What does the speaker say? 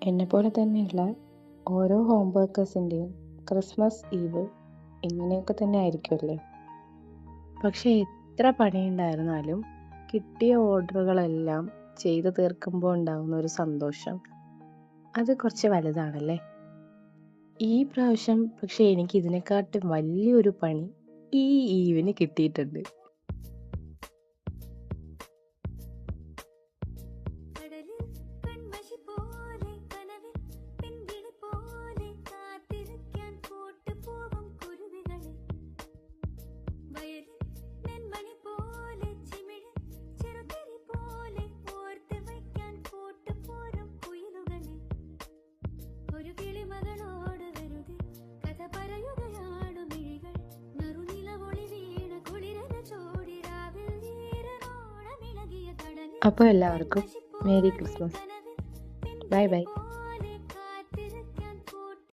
എന്നെപ്പോലെ തന്നെയുള്ള ഓരോ ഹോം വർക്കേഴ്സിൻ്റെയും ക്രിസ്മസ് ഈവ് ഇങ്ങനെയൊക്കെ തന്നെ ആയിരിക്കുമല്ലേ. പക്ഷേ എത്ര പണിയുണ്ടായിരുന്നാലും കിട്ടിയ ഓർഡറുകളെല്ലാം ചെയ്തു തീർക്കുമ്പോൾ ഉണ്ടാകുന്ന ഒരു സന്തോഷം അത് കുറച്ച് വലുതാണല്ലേ. ഈ പ്രാവശ്യം പക്ഷേ എനിക്ക് ഇതിനെക്കാട്ടും വലിയൊരു പണി ഈ ഈവിന് കിട്ടിയിട്ടുണ്ട്. അപ്പോൾ എല്ലാവർക്കും മേരി ക്രിസ്മസ്. Bye bye.